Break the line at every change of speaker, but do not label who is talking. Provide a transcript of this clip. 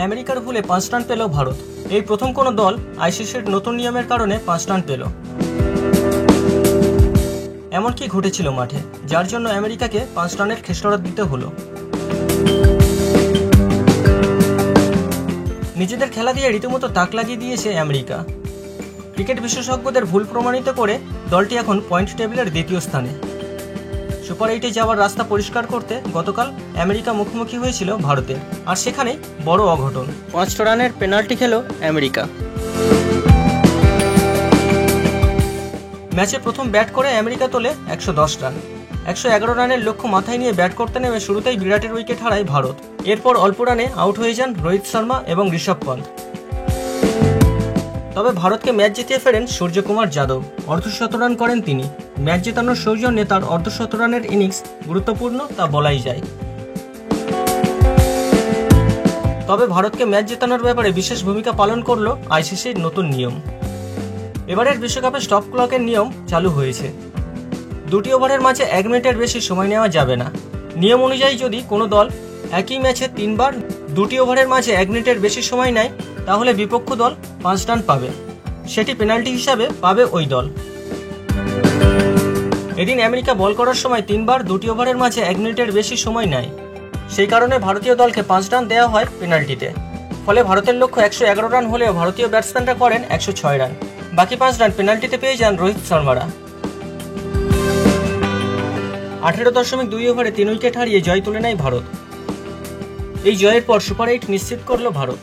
আমেরিকার ভুলে 5 রান পেল ভারত। এই প্রথম কোনো দল আইসিসির নতুন নিয়মের কারণে 5 রান পেল। এমন কি ঘটেছিল মাঠে, যার জন্য আমেরিকাকে 5 রানের খেসারত দিতে হলো? নিজেদের খেলা দিয়ে রীতিমতো তাক লাগিয়ে দিয়েছে আমেরিকা। ক্রিকেট বিশেষজ্ঞদের ভুল প্রমাণিত করে দলটি এখন পয়েন্ট টেবিলের দ্বিতীয় স্থানে। সুপার 8-এ যাওয়ার রাস্তা পরিষ্কার করতে গতকাল আমেরিকা মুখোমুখি হয়েছিল ভারতের, আর সেখানে বড় অঘটন। 5 রানের পেনাল্টি খেল আমেরিকা। ম্যাচে প্রথম ব্যাট করে আমেরিকা তোলে 110 রান। 111 রানের লক্ষ্য মাথায় নিয়ে ব্যাট করতে নেমে শুরুতেই বিরাটের উইকেট হারায় ভারত। এরপর অল্প রানে আউট হয়ে যান রোহিত শর্মা এবং ঋষভ পন্থ। তবে ভারতকে ম্যাচ জিতিয়ে ফেরেন সূর্যকুমার যাদব। অর্ধশতরান করেন তিনি। ম্যাচ জেতানোর সৌজন্যে তার অর্ধশতরানের ইনিংস গুরুত্বপূর্ণ তা বলাই যায়। তবে ভারতকে ম্যাচ জেতানোর ব্যাপারে বিশেষ ভূমিকা পালন করল আইসিসির নতুন নিয়ম। এবারের বিশ্বকাপে স্টপ ক্লকের নিয়ম চালু হয়েছে। 2টি ওভারের মাঝে 1 মিনিটের বেশি সময় নেওয়া যাবে না। নিয়ম অনুযায়ী যদি কোনো দল একই ম্যাচে 3 বার 2টি ওভারের মাঝে 1 মিনিটের বেশি সময় নেয়, তাহলে বিপক্ষ দল 5 রান পাবে। সেটি পেনাল্টি হিসাবে পাবে ওই দল। এদিন আমেরিকা বল করার সময় 3 বার 2টি ওভারের মাঝে 1 মিনিটের বেশি সময় নেয়। সেই কারণে ভারতীয় দলকে 5 রান দেওয়া হয় পেনাল্টিতে। ফলে ভারতের লক্ষ্য 111 রান হলেও ভারতীয় ব্যাটসম্যানরা করেন 106 রান। বাকি 5 রান পেনাল্টিতে পেয়ে যান রোহিত শর্মারা। 18.2 ওভারে 3 উইকেট হারিয়ে জয় তুলে নেয় ভারত। এই জয়ের পর সুপার 8 নিশ্চিত করল ভারত।